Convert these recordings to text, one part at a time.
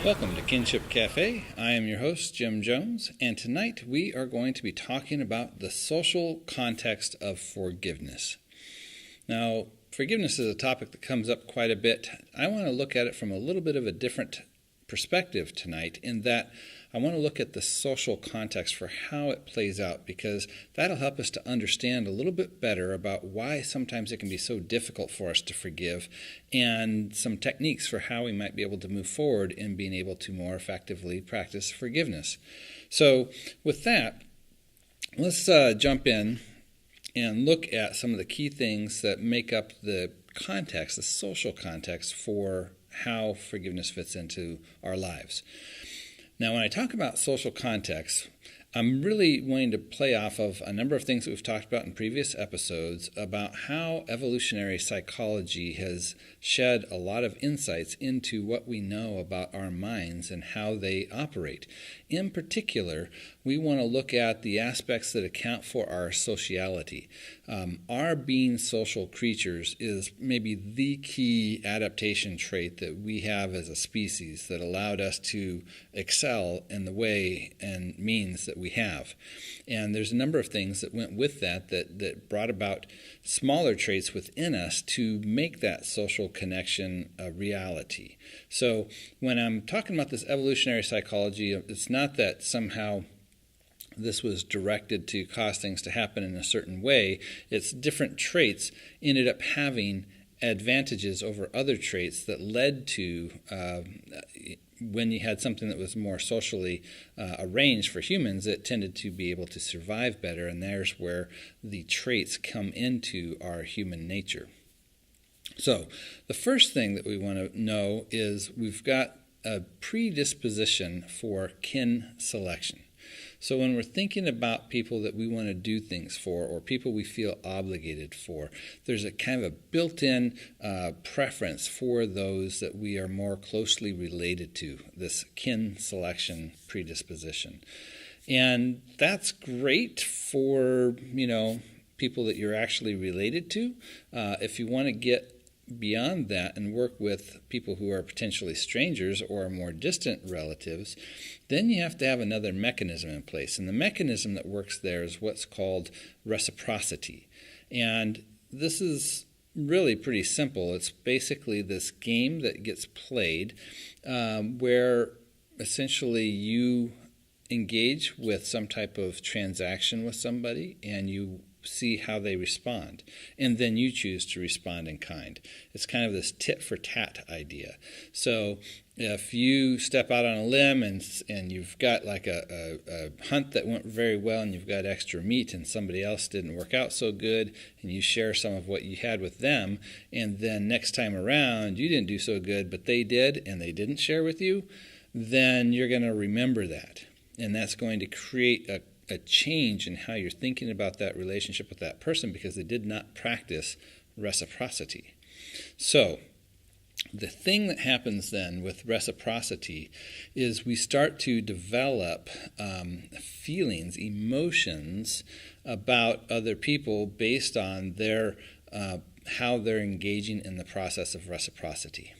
Welcome to Kinship Cafe. I am your host, Jim Jones, and tonight we are going to be talking about the social context of forgiveness. Now, forgiveness is a topic that comes up quite a bit. I want to look at it from a little bit of a different perspective tonight, in that I want to look at the social context for how it plays out, because that'll help us to understand a little bit better about why sometimes it can be so difficult for us to forgive, and some techniques for how we might be able to move forward in being able to more effectively practice forgiveness. So with that, let's jump in and look at some of the key things that make up the context, the social context for how forgiveness fits into our lives. Now, when I talk about social context, I'm really wanting to play off of a number of things that we've talked about in previous episodes about how evolutionary psychology has shed a lot of insights into what we know about our minds and how they operate. In particular, we want to look at the aspects that account for our sociality. Our being social creatures is maybe the key adaptation trait that we have as a species that allowed us to excel in the way and means that we have. And there's a number of things that went with that brought about smaller traits within us to make that social connection a reality. So when I'm talking about this evolutionary psychology, it's not that somehow this was directed to cause things to happen in a certain way. It's different traits ended up having advantages over other traits that led to when you had something that was more socially arranged for humans, it tended to be able to survive better, and there's where the traits come into our human nature. So the first thing that we want to know is we've got a predisposition for kin selection. So when we're thinking about people that we want to do things for, or people we feel obligated for, there's a kind of a built-in preference for those that we are more closely related to, this kin selection predisposition. And that's great for, people that you're actually related to. If you want to get beyond that and work with people who are potentially strangers or more distant relatives, then you have to have another mechanism in place. And the mechanism that works there is what's called reciprocity. And this is really pretty simple. It's basically this game that gets played where essentially you engage with some type of transaction with somebody and you see how they respond, and then you choose to respond in kind. It's kind of this tit for tat idea. So if you step out on a limb and you've got like a hunt that went very well and you've got extra meat and somebody else didn't work out so good, and you share some of what you had with them, and then next time around you didn't do so good but they did and they didn't share with you, then you're going to remember that, and that's going to create a change in how you're thinking about that relationship with that person because they did not practice reciprocity. So the thing that happens then with reciprocity is we start to develop feelings, emotions about other people based on their how they're engaging in the process of reciprocity.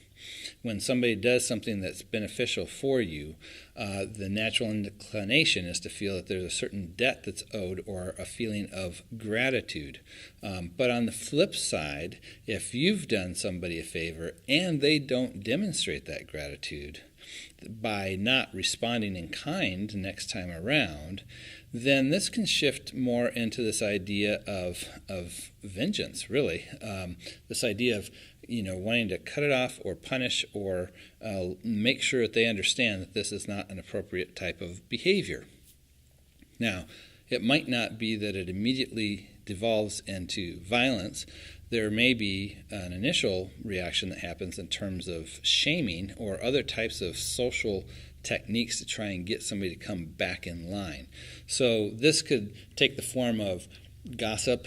When somebody does something that's beneficial for you, the natural inclination is to feel that there's a certain debt that's owed or a feeling of gratitude. But on the flip side, if you've done somebody a favor and they don't demonstrate that gratitude by not responding in kind next time around, then this can shift more into this idea of vengeance, really. This idea of wanting to cut it off or punish or make sure that they understand that this is not an appropriate type of behavior. Now, it might not be that it immediately devolves into violence. There may be an initial reaction that happens in terms of shaming or other types of social techniques to try and get somebody to come back in line. So this could take the form of gossip,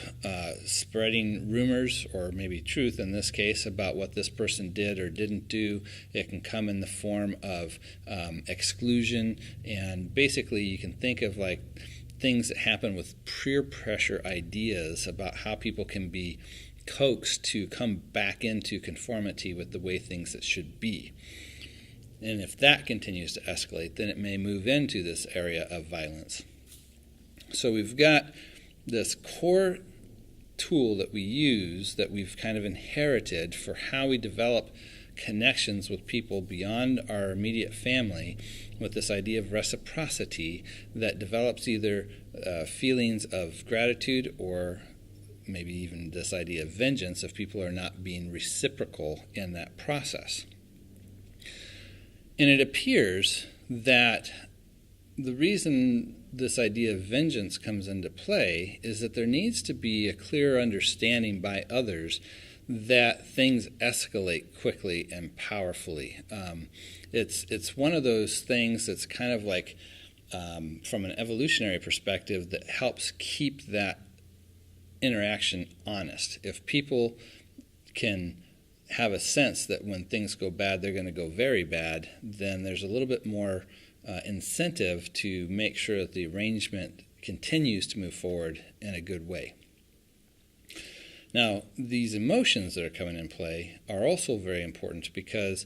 spreading rumors, or maybe truth in this case, about what this person did or didn't do. It can come in the form of exclusion, and basically you can think of like things that happen with peer pressure ideas about how people can be coaxed to come back into conformity with the way things that should be. And if that continues to escalate, then it may move into this area of violence. So we've got this core tool that we use that we've kind of inherited for how we develop connections with people beyond our immediate family, with this idea of reciprocity that develops either feelings of gratitude or maybe even this idea of vengeance if people are not being reciprocal in that process. And it appears that the reason this idea of vengeance comes into play is that there needs to be a clear understanding by others that things escalate quickly and powerfully. It's one of those things that's kind of like, from an evolutionary perspective, that helps keep that interaction honest. If people can have a sense that when things go bad, they're going to go very bad, then there's a little bit more incentive to make sure that the arrangement continues to move forward in a good way. Now, these emotions that are coming in play are also very important because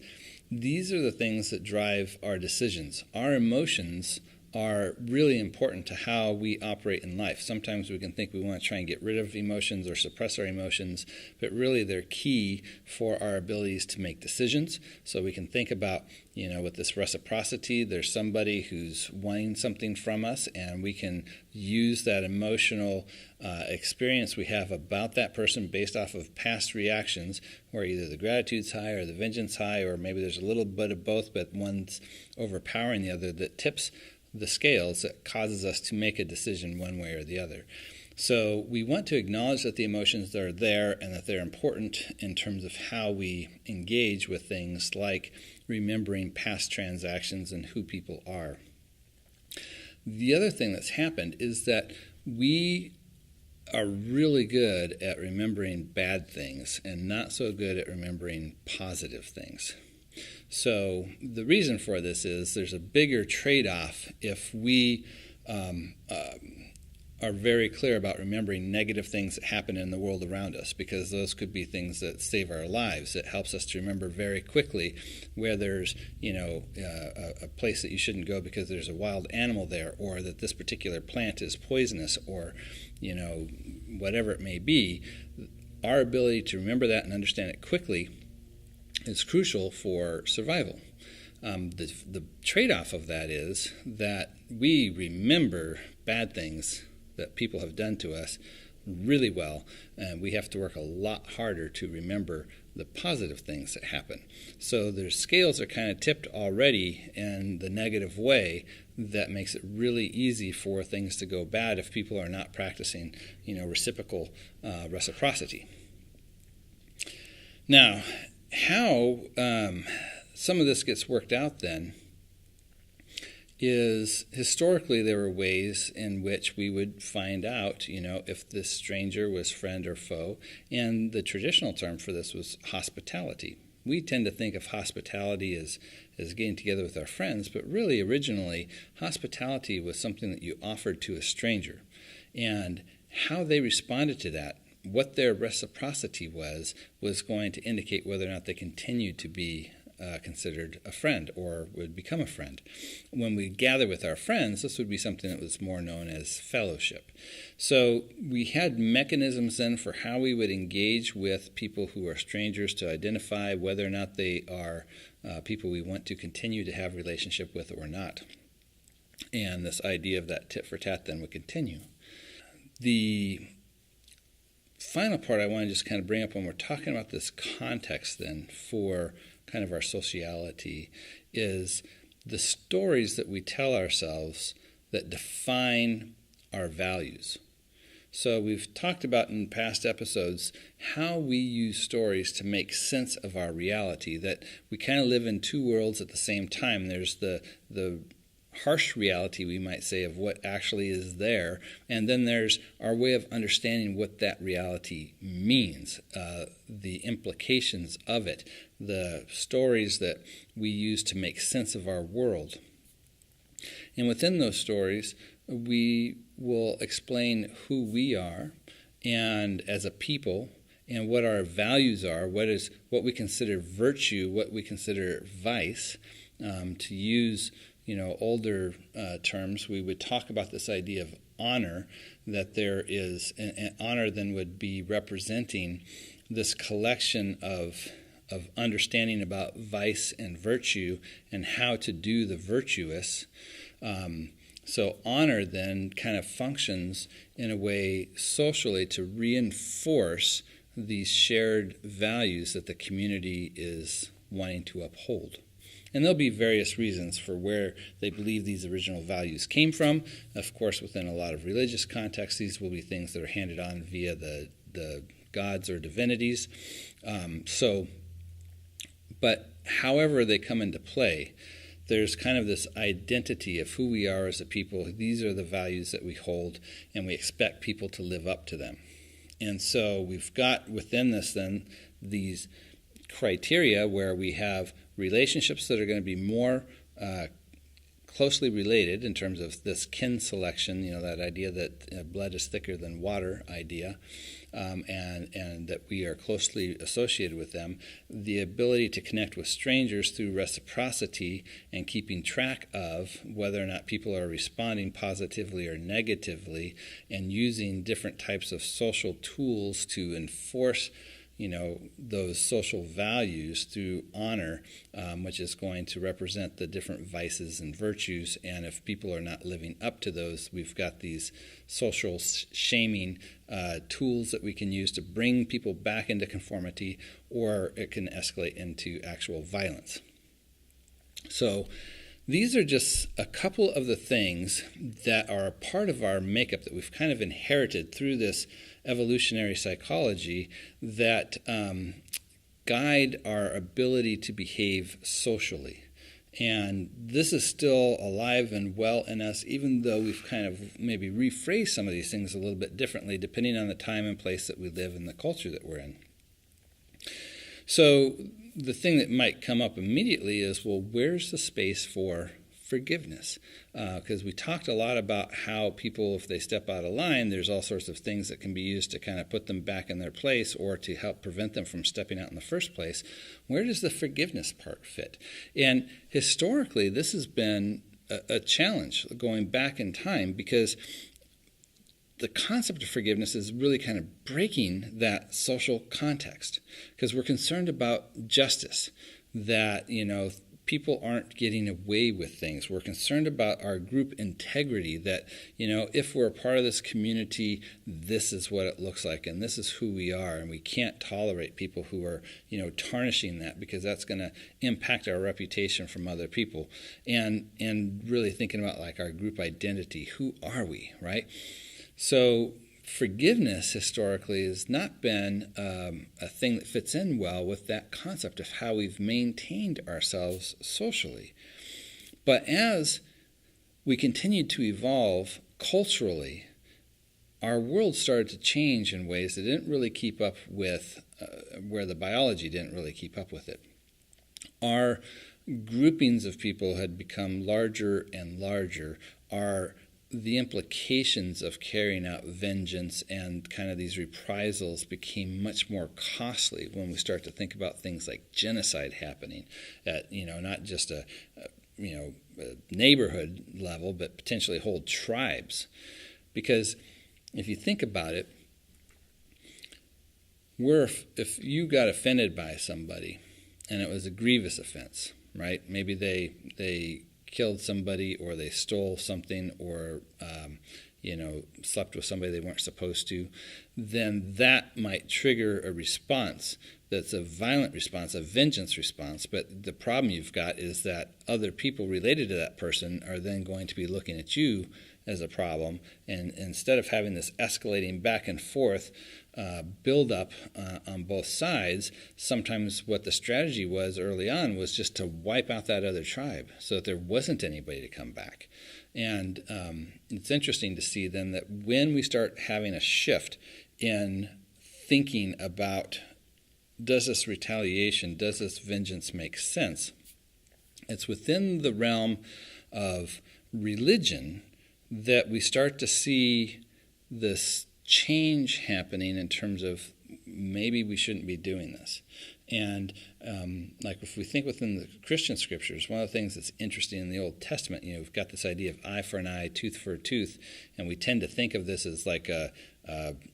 these are the things that drive our decisions. Our emotions are really important to how we operate in life. Sometimes we can think we want to try and get rid of emotions or suppress our emotions, but really they're key for our abilities to make decisions. So we can think about, with this reciprocity, there's somebody who's wanting something from us, and we can use that emotional experience we have about that person based off of past reactions, where either the gratitude's high or the vengeance high, or maybe there's a little bit of both, but one's overpowering the other, that tips the scales that causes us to make a decision one way or the other. So we want to acknowledge that the emotions are there and that they're important in terms of how we engage with things like remembering past transactions and who people are. The other thing that's happened is that we are really good at remembering bad things and not so good at remembering positive things. So the reason for this is there's a bigger trade-off if we are very clear about remembering negative things that happen in the world around us, because those could be things that save our lives. It helps us to remember very quickly where there's a place that you shouldn't go because there's a wild animal there, or that this particular plant is poisonous, or whatever it may be. Our ability to remember that and understand it quickly is crucial for survival. The trade-off of that is that we remember bad things that people have done to us really well, and we have to work a lot harder to remember the positive things that happen. So their scales are kind of tipped already in the negative way that makes it really easy for things to go bad if people are not practicing, reciprocal reciprocity. Now, how some of this gets worked out then is historically there were ways in which we would find out, if this stranger was friend or foe, and the traditional term for this was hospitality. We tend to think of hospitality as getting together with our friends, but really originally hospitality was something that you offered to a stranger, and how they responded to that, what their reciprocity was going to indicate whether or not they continued to be considered a friend or would become a friend. When we gather with our friends, this would be something that was more known as fellowship. So we had mechanisms then for how we would engage with people who are strangers to identify whether or not they are people we want to continue to have relationship with or not. And this idea of that tit for tat then would continue. The final part I want to just kind of bring up when we're talking about this context then for kind of our sociality is the stories that we tell ourselves that define our values. So we've talked about in past episodes how we use stories to make sense of our reality, that we kind of live in two worlds at the same time. There's the harsh reality, we might say, of what actually is there, and then there's our way of understanding what that reality means, the implications of it, the stories that we use to make sense of our world. And within those stories, we will explain who we are and as a people, and what our values are, what we consider virtue, what we consider vice, To use, older terms, we would talk about this idea of honor, that there is, and honor then would be representing this collection of understanding about vice and virtue and how to do the virtuous. So honor then kind of functions in a way socially to reinforce these shared values that the community is wanting to uphold. And there'll be various reasons for where they believe these original values came from. Of course, within a lot of religious contexts, these will be things that are handed on via the gods or divinities. But however they come into play, there's kind of this identity of who we are as a people. These are the values that we hold, and we expect people to live up to them. And so we've got within this then these criteria where we have relationships that are going to be more closely related in terms of this kin selection, that idea that blood is thicker than water idea, and that we are closely associated with them, the ability to connect with strangers through reciprocity and keeping track of whether or not people are responding positively or negatively, and using different types of social tools to enforce those social values through honor, which is going to represent the different vices and virtues. And if people are not living up to those, we've got these social shaming tools that we can use to bring people back into conformity, or it can escalate into actual violence. So these are just a couple of the things that are a part of our makeup that we've kind of inherited through this evolutionary psychology that guide our ability to behave socially. And this is still alive and well in us, even though we've kind of maybe rephrased some of these things a little bit differently, depending on the time and place that we live and the culture that we're in. So the thing that might come up immediately is, well, where's the space for forgiveness? Because we talked a lot about how people, if they step out of line, there's all sorts of things that can be used to kind of put them back in their place or to help prevent them from stepping out in the first place. Where does the forgiveness part fit? And historically, this has been a challenge going back in time, because the concept of forgiveness is really kind of breaking that social context, because we're concerned about justice, that, people aren't getting away with things. We're concerned about our group integrity, that, if we're a part of this community, this is what it looks like, and this is who we are, and we can't tolerate people who are, tarnishing that, because that's going to impact our reputation from other people. And really thinking about like our group identity. Who are we, right? So forgiveness historically has not been a thing that fits in well with that concept of how we've maintained ourselves socially. But as we continued to evolve culturally, our world started to change in ways that didn't really keep up with, where the biology didn't really keep up with it. Our groupings of people had become larger and larger. The implications of carrying out vengeance and kind of these reprisals became much more costly when we start to think about things like genocide happening at, not just a neighborhood level, but potentially whole tribes. Because if you think about it, if you got offended by somebody and it was a grievous offense, right? Maybe they killed somebody, or they stole something, or slept with somebody they weren't supposed to, then that might trigger a response that's a violent response, a vengeance response. But the problem you've got is that other people related to that person are then going to be looking at you as a problem, and instead of having this escalating back and forth build up on both sides, sometimes what the strategy was early on was just to wipe out that other tribe so that there wasn't anybody to come back. And it's interesting to see then that when we start having a shift in thinking about, does this retaliation, does this vengeance make sense, it's within the realm of religion that we start to see this change happening in terms of maybe we shouldn't be doing this. And like if we think within the Christian scriptures, one of the things that's interesting in the Old Testament, we've got this idea of eye for an eye, tooth for a tooth, and we tend to think of this as like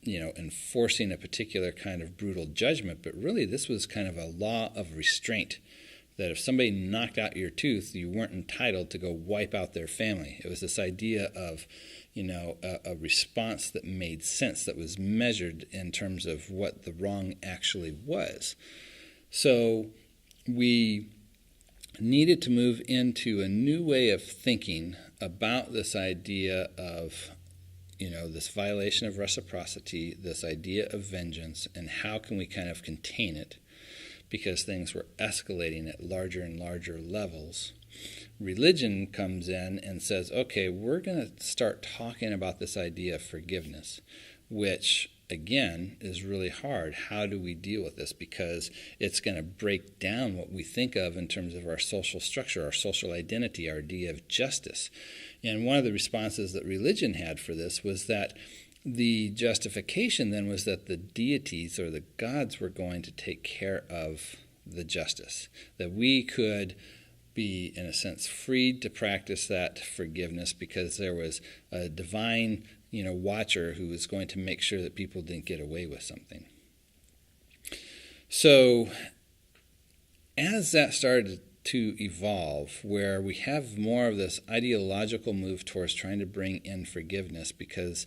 enforcing a particular kind of brutal judgment, but really this was kind of a law of restraint, that if somebody knocked out your tooth, you weren't entitled to go wipe out their family. It was this idea of a response that made sense, that was measured in terms of what the wrong actually was. So we needed to move into a new way of thinking about this idea of, this violation of reciprocity, this idea of vengeance, and how can we kind of contain it, because things were escalating at larger and larger levels. Religion comes in and says, okay, we're going to start talking about this idea of forgiveness, which again is really hard. How do we deal with this? Because it's going to break down what we think of in terms of our social structure, our social identity, our idea of justice. And one of the responses that religion had for this was that the justification then was that the deities or the gods were going to take care of the justice, that we could be, in a sense, freed to practice that forgiveness because there was a divine watcher who was going to make sure that people didn't get away with something. So as that started to evolve, where we have more of this ideological move towards trying to bring in forgiveness because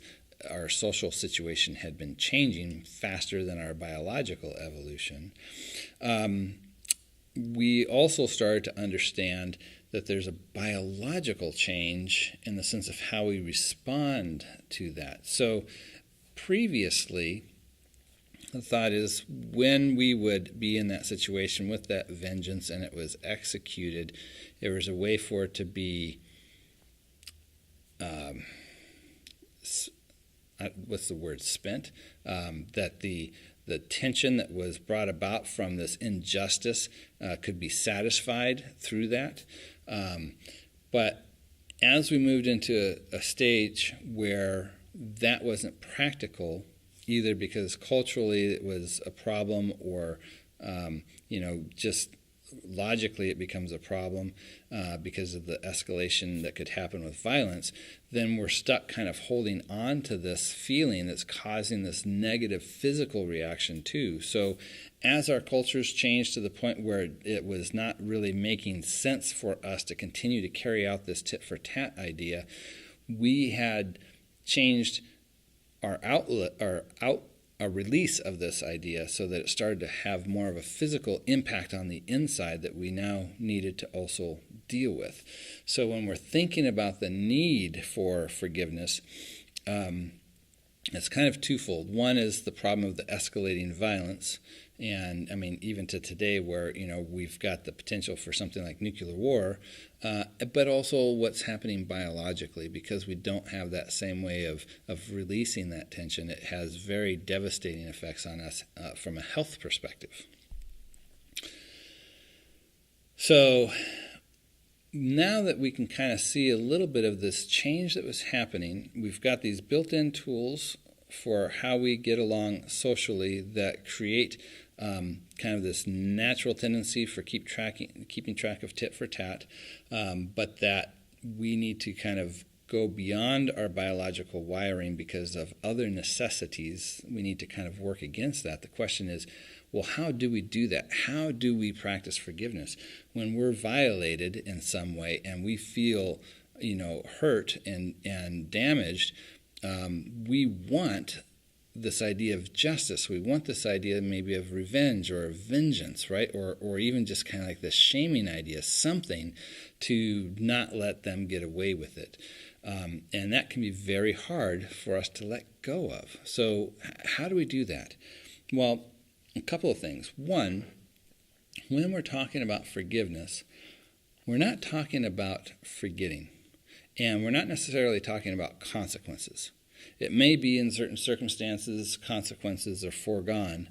our social situation had been changing faster than our biological evolution, we also started to understand that there's a biological change in the sense of how we respond to that. So previously, the thought is when we would be in that situation with that vengeance and it was executed, there was a way for it to be, spent, that the tension that was brought about from this injustice could be satisfied through that. But as we moved into a stage where that wasn't practical, either because culturally it was a problem or, just logically it becomes a problem because of the escalation that could happen with violence, then we're stuck kind of holding on to this feeling that's causing this negative physical reaction too. So as our cultures changed to the point where it was not really making sense for us to continue to carry out this tit-for-tat idea, we had changed our release of this idea so that it started to have more of a physical impact on the inside that we now needed to also deal with. So when we're thinking about the need for forgiveness, it's kind of twofold. One is the problem of the escalating violence. And even to today where, we've got the potential for something like nuclear war, but also what's happening biologically, because we don't have that same way of releasing that tension. It has very devastating effects on us from a health perspective. So now that we can kind of see a little bit of this change that was happening, we've got these built-in tools for how we get along socially that create kind of this natural tendency for keeping track of tit for tat, but that we need to kind of go beyond our biological wiring because of other necessities. We need to kind of work against that. The question is, well, how do we do that? How do we practice forgiveness when we're violated in some way and we feel, hurt and damaged? We want this idea of justice. We want this idea maybe of revenge or of vengeance, right? Or even just kind of like this shaming idea, something to not let them get away with it. And that can be very hard for us to let go of. So how do we do that? Well, a couple of things. One, when we're talking about forgiveness, we're not talking about forgetting. And we're not necessarily talking about consequences. It may be in certain circumstances, consequences are foregone,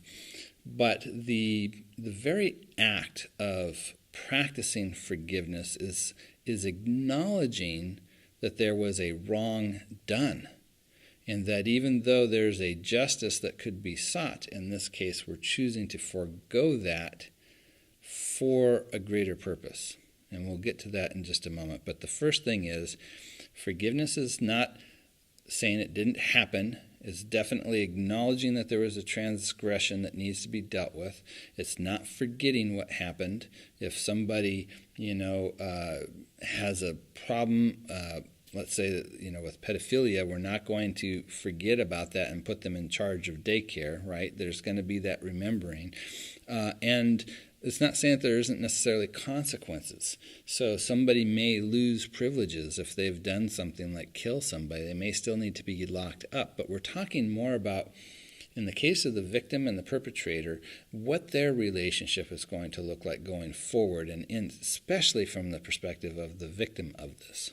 but the very act of practicing forgiveness is acknowledging that there was a wrong done. And that even though there's a justice that could be sought, in this case we're choosing to forego that for a greater purpose. And we'll get to that in just a moment. But the first thing is, forgiveness is not saying it didn't happen. It's definitely acknowledging that there was a transgression that needs to be dealt with. It's not forgetting what happened. If somebody, has a problem, let's say that, with pedophilia, we're not going to forget about that and put them in charge of daycare, right? There's going to be that remembering. And it's not saying that there isn't necessarily consequences. So somebody may lose privileges if they've done something like kill somebody. They may still need to be locked up. But we're talking more about, in the case of the victim and the perpetrator, what their relationship is going to look like going forward, and especially from the perspective of the victim of this.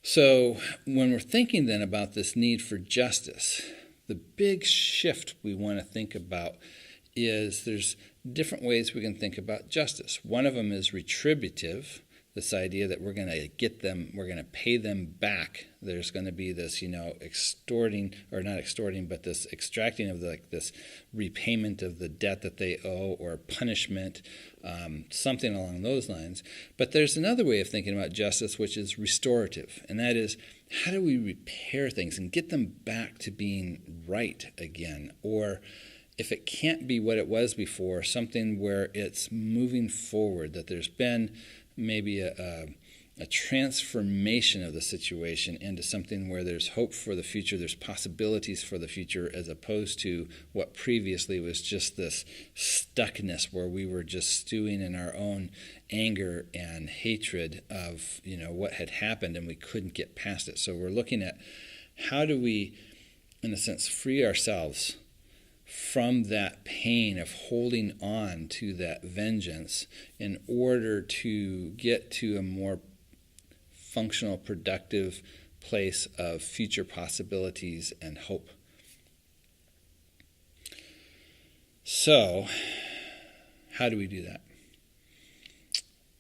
So when we're thinking then about this need for justice, the big shift we want to think about is there's different ways we can think about justice. One of them is retributive, this idea that we're going to get them, we're going to pay them back. There's going to be this, extorting, or not extorting, but this extracting of this repayment of the debt that they owe, or punishment, something along those lines. But there's another way of thinking about justice, which is restorative, and that is, how do we repair things and get them back to being right again? Or if it can't be what it was before, something where it's moving forward, that there's been maybe a transformation of the situation into something where there's hope for the future, there's possibilities for the future, as opposed to what previously was just this stuckness where we were just stewing in our own anger and hatred of what had happened, and we couldn't get past it. So we're looking at, how do we, in a sense, free ourselves from that pain of holding on to that vengeance in order to get to a more functional, productive place of future possibilities and hope. So, how do we do that?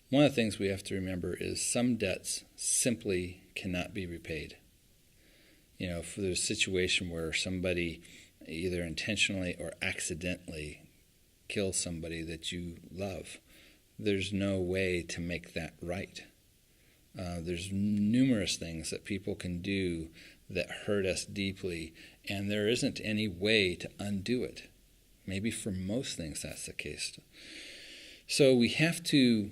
One of the things we have to remember is some debts simply cannot be repaid. If there's a situation where somebody either intentionally or accidentally kill somebody that you love, there's no way to make that right. There's numerous things that people can do that hurt us deeply, and there isn't any way to undo it. Maybe for most things that's the case. So we have to,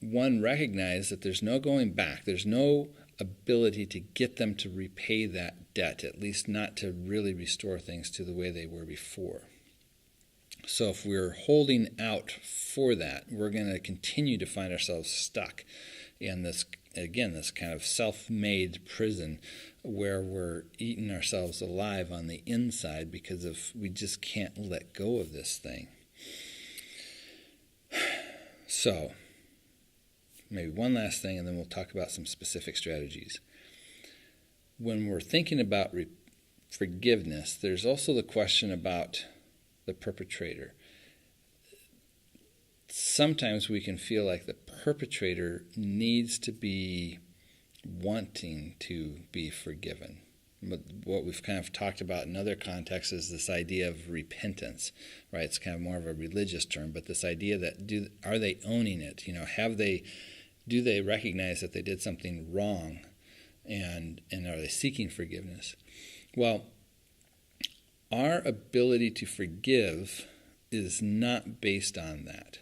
one, recognize that there's no going back. There's no ability to get them to repay that debt, at least not to really restore things to the way they were before. So if we're holding out for that, we're going to continue to find ourselves stuck in this kind of self-made prison where we're eating ourselves alive on the inside because we just can't let go of this thing. So, maybe one last thing, and then we'll talk about some specific strategies. When we're thinking about forgiveness, there's also the question about the perpetrator. Sometimes we can feel like the perpetrator needs to be wanting to be forgiven. But what we've kind of talked about in other contexts is this idea of repentance, right? It's kind of more of a religious term, but this idea that are they owning it? Do they recognize that they did something wrong, and are they seeking forgiveness? Well, our ability to forgive is not based on that.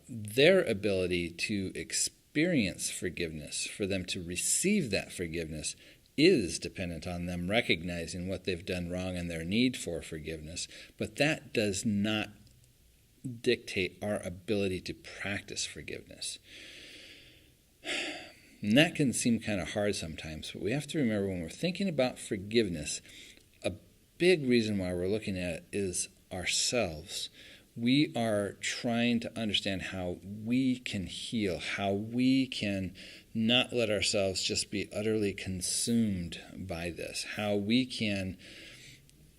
Their ability to experience forgiveness, for them to receive that forgiveness, is dependent on them recognizing what they've done wrong and their need for forgiveness, but that does not dictate our ability to practice forgiveness. And that can seem kind of hard sometimes, but we have to remember when we're thinking about forgiveness, a big reason why we're looking at it is ourselves. We are trying to understand how we can heal, how we can not let ourselves just be utterly consumed by this, how we can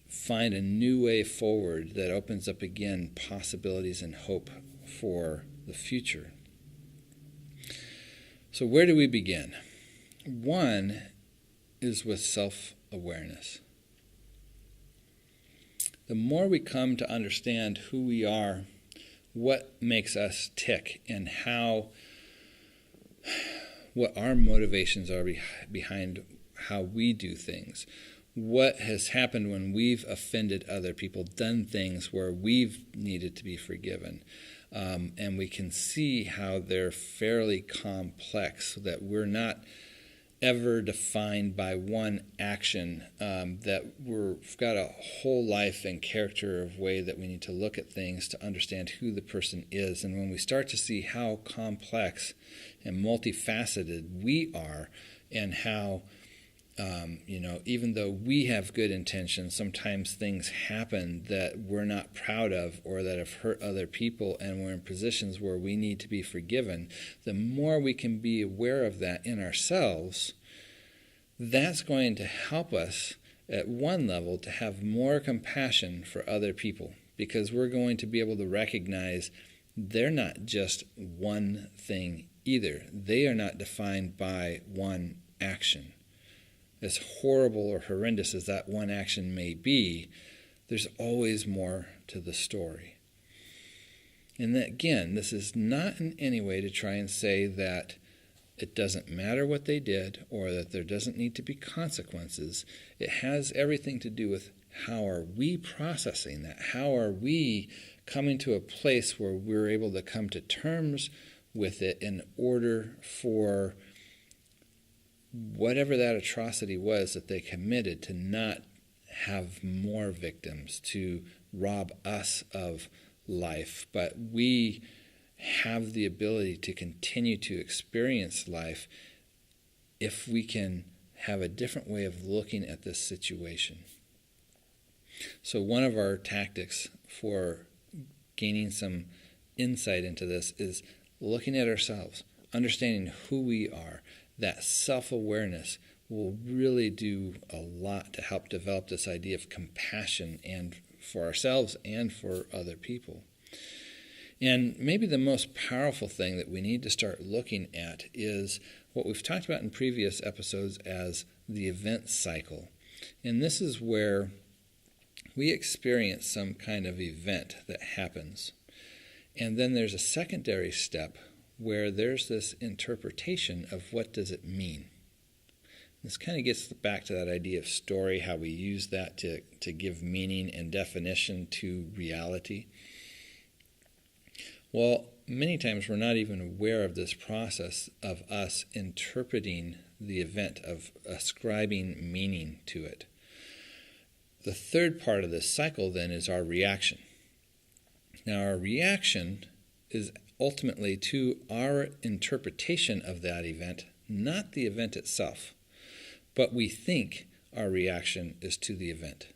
find a new way forward that opens up again possibilities and hope for the future. So where do we begin? One, is with self-awareness. The more we come to understand who we are, what makes us tick, and what our motivations are behind how we do things, what has happened when we've offended other people, done things where we've needed to be forgiven. And we can see how they're fairly complex, so that we're not ever defined by one action, that we've got a whole life and character of way that we need to look at things to understand who the person is. And when we start to see how complex and multifaceted we are, and how even though we have good intentions, sometimes things happen that we're not proud of or that have hurt other people, and we're in positions where we need to be forgiven. The more we can be aware of that in ourselves, that's going to help us at one level to have more compassion for other people, because we're going to be able to recognize they're not just one thing either. They are not defined by one action. As horrible or horrendous as that one action may be, there's always more to the story. And that, again, this is not in any way to try and say that it doesn't matter what they did, or that there doesn't need to be consequences. It has everything to do with how are we processing that? How are we coming to a place where we're able to come to terms with it in order for whatever that atrocity was that they committed to not have more victims, to rob us of life, but we have the ability to continue to experience life if we can have a different way of looking at this situation. So one of our tactics for gaining some insight into this is looking at ourselves, understanding who we are. That self-awareness will really do a lot to help develop this idea of compassion, and for ourselves and for other people. And maybe the most powerful thing that we need to start looking at is what we've talked about in previous episodes as the event cycle. And this is where we experience some kind of event that happens. And then there's a secondary step where there's this interpretation of what does it mean. This kind of gets back to that idea of story, how we use that to give meaning and definition to reality. Well, many times we're not even aware of this process of us interpreting the event, of ascribing meaning to it. The third part of this cycle then is our reaction. Now, our reaction is ultimately to our interpretation of that event, not the event itself, but we think our reaction is to the event.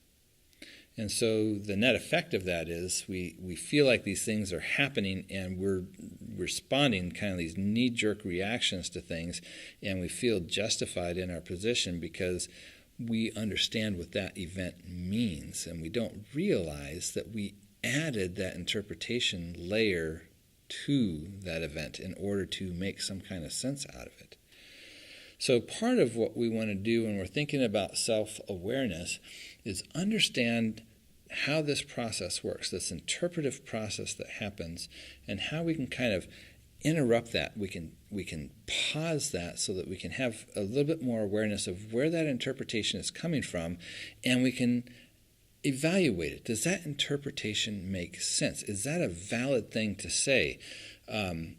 And so the net effect of that is we feel like these things are happening, and we're responding kind of these knee-jerk reactions to things, and we feel justified in our position because we understand what that event means, and we don't realize that we added that interpretation layer to that event in order to make some kind of sense out of it. So part of what we want to do when we're thinking about self-awareness is understand how this process works, this interpretive process that happens, and how we can kind of interrupt that. We can pause that so that we can have a little bit more awareness of where that interpretation is coming from, and we can evaluate it. Does that interpretation make sense? Is that a valid thing to say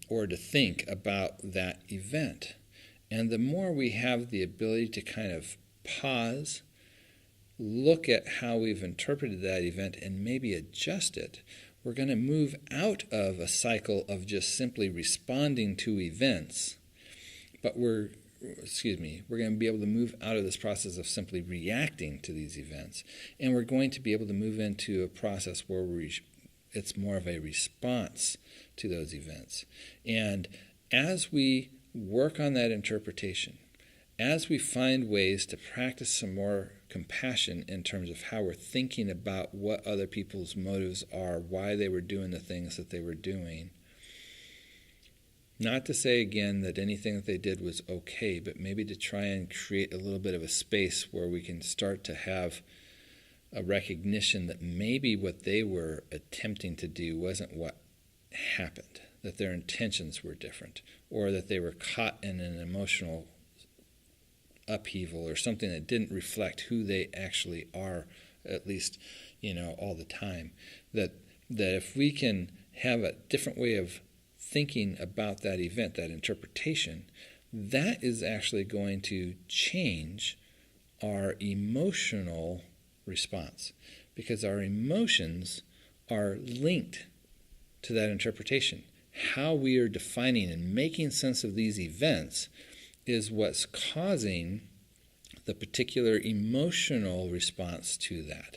or to think about that event? And the more we have the ability to kind of pause, look at how we've interpreted that event, and maybe adjust it, we're going to move out of a cycle of just simply responding to events, but we're going to be able to move out of this process of simply reacting to these events, and we're going to be able to move into a process where it's more of a response to those events. And as we work on that interpretation, as we find ways to practice some more compassion in terms of how we're thinking about what other people's motives are, why they were doing the things that they were doing, Not to say, again, that anything that they did was okay, but maybe to try and create a little bit of a space where we can start to have a recognition that maybe what they were attempting to do wasn't what happened, that their intentions were different, or that they were caught in an emotional upheaval or something that didn't reflect who they actually are, at least, all the time. That if we can have a different way of thinking about that event, that interpretation, that is actually going to change our emotional response, because our emotions are linked to that interpretation. How we are defining and making sense of these events is what's causing the particular emotional response to that.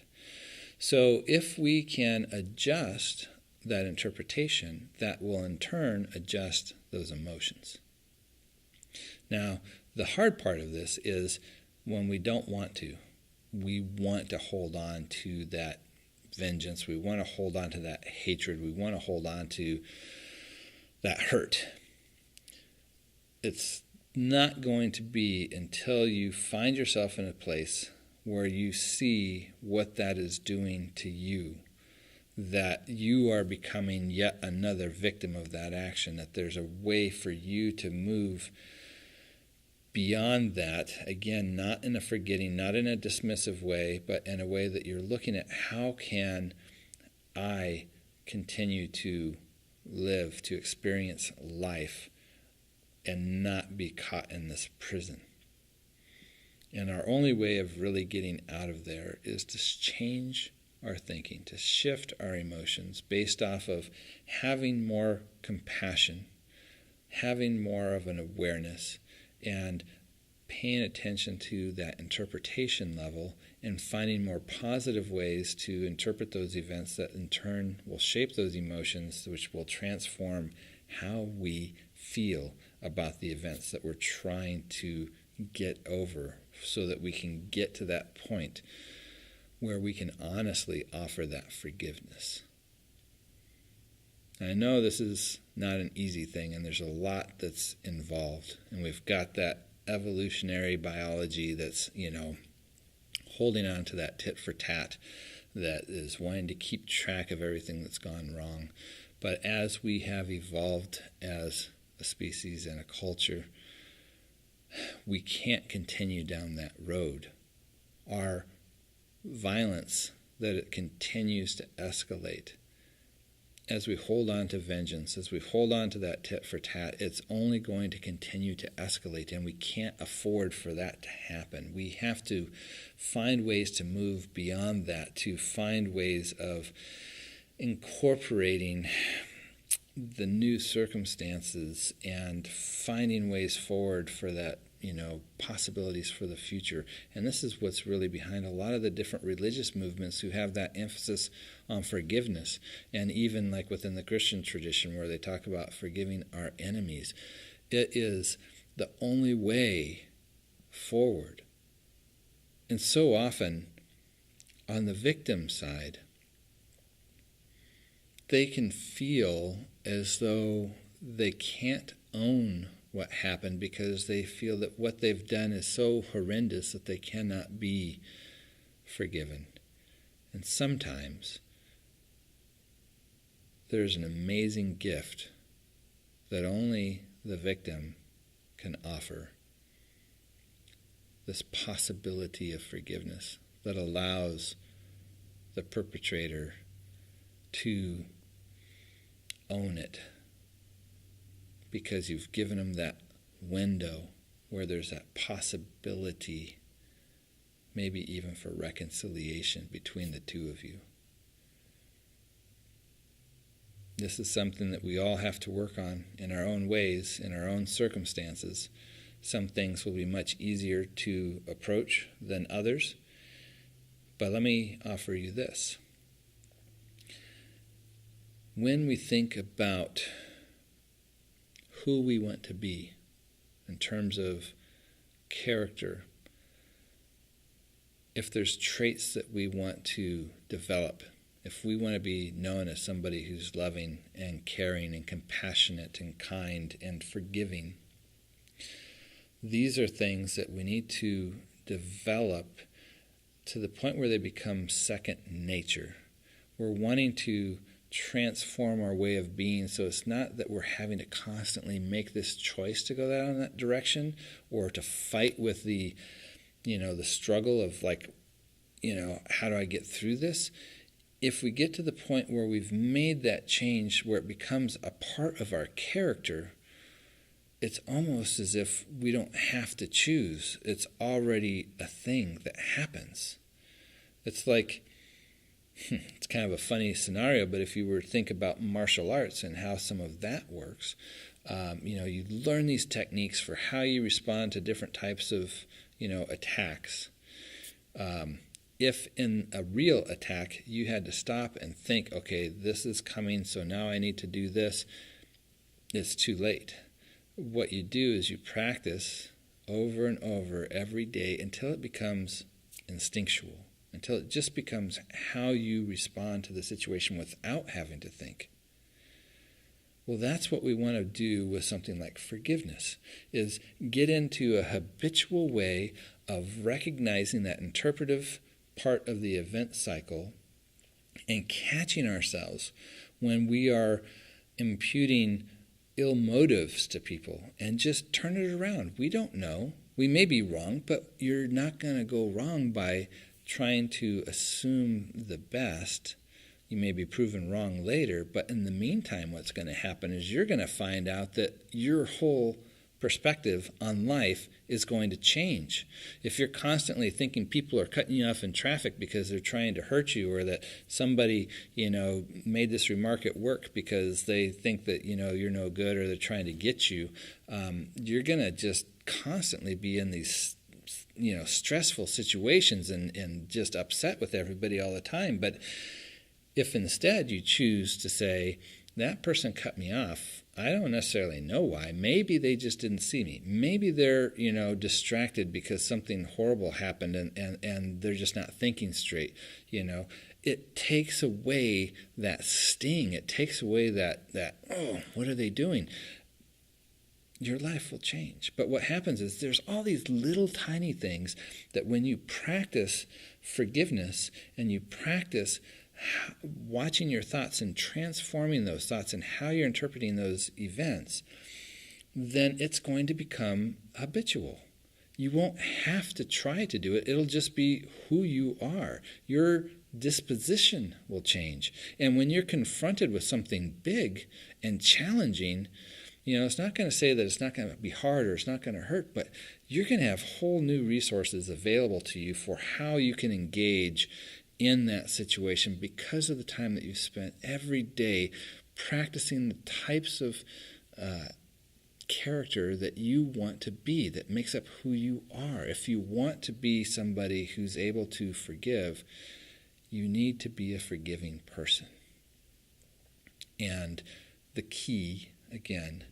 So if we can adjust that interpretation, that will in turn adjust those emotions. Now, the hard part of this is when we don't want to. We want to hold on to that vengeance. We want to hold on to that hatred. We want to hold on to that hurt. It's not going to be until you find yourself in a place where you see what that is doing to you, that you are becoming yet another victim of that action, that there's a way for you to move beyond that, again, not in a forgetting, not in a dismissive way, but in a way that you're looking at how can I continue to live, to experience life, and not be caught in this prison. And our only way of really getting out of there is to change our thinking, to shift our emotions based off of having more compassion, having more of an awareness, and paying attention to that interpretation level and finding more positive ways to interpret those events that in turn will shape those emotions, which will transform how we feel about the events that we're trying to get over, so that we can get to that point where we can honestly offer that forgiveness. And I know this is not an easy thing, and there's a lot that's involved, and we've got that evolutionary biology that's, holding on to that tit for tat, that is wanting to keep track of everything that's gone wrong. But as we have evolved as a species and a culture, we can't continue down that road. Our violence, that it continues to escalate. As we hold on to vengeance, as we hold on to that tit for tat, it's only going to continue to escalate, and we can't afford for that to happen. We have to find ways to move beyond that, to find ways of incorporating the new circumstances and finding ways forward for that, possibilities for the future. And this is what's really behind a lot of the different religious movements who have that emphasis on forgiveness. And even like within the Christian tradition, where they talk about forgiving our enemies, it is the only way forward. And so often, on the victim side, they can feel as though they can't own what happened because they feel that what they've done is so horrendous that they cannot be forgiven. And sometimes there's an amazing gift that only the victim can offer. This possibility of forgiveness that allows the perpetrator to own it, because you've given them that window where there's that possibility, maybe even for reconciliation between the two of you. This is something that we all have to work on in our own ways, in our own circumstances. Some things will be much easier to approach than others, but let me offer you this. When we think about who we want to be in terms of character, if there's traits that we want to develop, if we want to be known as somebody who's loving and caring and compassionate and kind and forgiving, these are things that we need to develop to the point where they become second nature. We're wanting to transform our way of being, so it's not that we're having to constantly make this choice to go down that direction, or to fight with the struggle of how do I get through this? If we get to the point where we've made that change, where it becomes a part of our character, it's almost as if we don't have to choose. It's already a thing that happens. It's like, it's kind of a funny scenario, but if you were to think about martial arts and how some of that works, you learn these techniques for how you respond to different types of, attacks. If in a real attack you had to stop and think, okay, this is coming, so now I need to do this, it's too late. What you do is you practice over and over every day until it becomes instinctual, until it just becomes how you respond to the situation without having to think. Well, that's what we want to do with something like forgiveness, is get into a habitual way of recognizing that interpretive part of the event cycle and catching ourselves when we are imputing ill motives to people, and just turn it around. We don't know. We may be wrong, but you're not going to go wrong by trying to assume the best. You may be proven wrong later, but in the meantime, what's going to happen is you're going to find out that your whole perspective on life is going to change. If you're constantly thinking people are cutting you off in traffic because they're trying to hurt you, or that somebody, made this remark at work because they think that, you're no good, or they're trying to get you, you're going to just constantly be in these, stressful situations and just upset with everybody all the time. But if instead you choose to say, that person cut me off, I don't necessarily know why. Maybe they just didn't see me. Maybe they're, distracted because something horrible happened and they're just not thinking straight. It takes away that sting. It takes away that, oh, what are they doing? Your life will change. But what happens is there's all these little tiny things that when you practice forgiveness and you practice watching your thoughts and transforming those thoughts and how you're interpreting those events, then it's going to become habitual. You won't have to try to do it. It'll just be who you are. Your disposition will change. And when you're confronted with something big and challenging, it's not going to say that it's not going to be hard or it's not going to hurt, but you're going to have whole new resources available to you for how you can engage in that situation because of the time that you've spent every day practicing the types of character that you want to be, that makes up who you are. If you want to be somebody who's able to forgive, you need to be a forgiving person. And the key, again,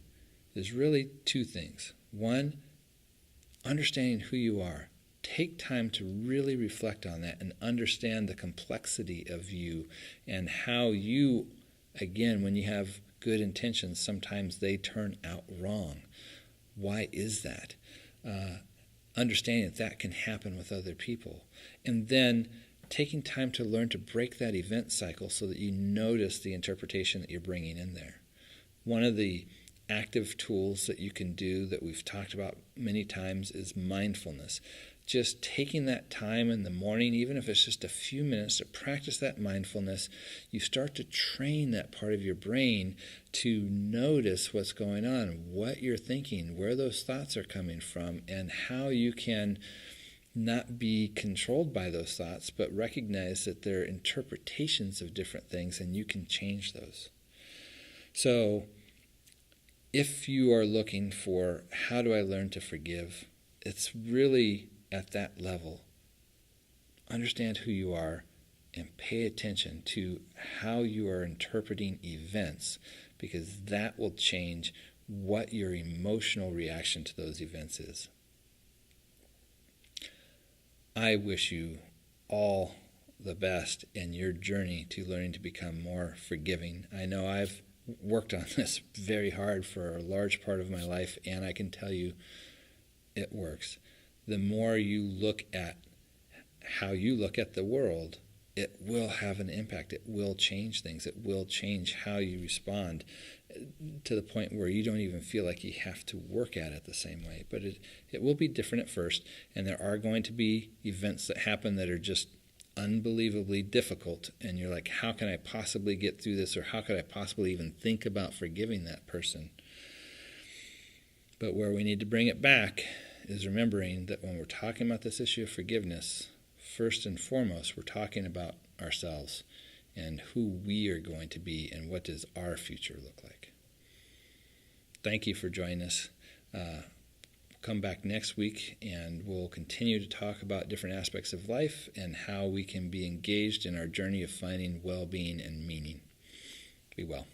is really two things. One, understanding who you are. Take time to really reflect on that and understand the complexity of you and how you, again, when you have good intentions, sometimes they turn out wrong. Why is that? Understanding that can happen with other people. And then taking time to learn to break that event cycle so that you notice the interpretation that you're bringing in there. One of the active tools that you can do that we've talked about many times is mindfulness. Just taking that time in the morning, even if it's just a few minutes, to practice that mindfulness, you start to train that part of your brain to notice what's going on, what you're thinking, where those thoughts are coming from, and how you can not be controlled by those thoughts, but recognize that they're interpretations of different things and you can change those. So, if you are looking for how do I learn to forgive, it's really at that level. Understand who you are and pay attention to how you are interpreting events, because that will change what your emotional reaction to those events is. I wish you all the best in your journey to learning to become more forgiving. I know I've worked on this very hard for a large part of my life, and I can tell you it works. The more you look at how you look at the world, it will have an impact. It will change things. It will change how you respond to the point where you don't even feel like you have to work at it the same way. But it will be different at first, and there are going to be events that happen that are just unbelievably difficult, and you're like, how can I possibly get through this, or how could I possibly even think about forgiving that person? But where we need to bring it back is remembering that when we're talking about this issue of forgiveness, first and foremost, we're talking about ourselves and who we are going to be and what does our future look like. Thank you for joining us. Come back next week and we'll continue to talk about different aspects of life and how we can be engaged in our journey of finding well-being and meaning. Be well.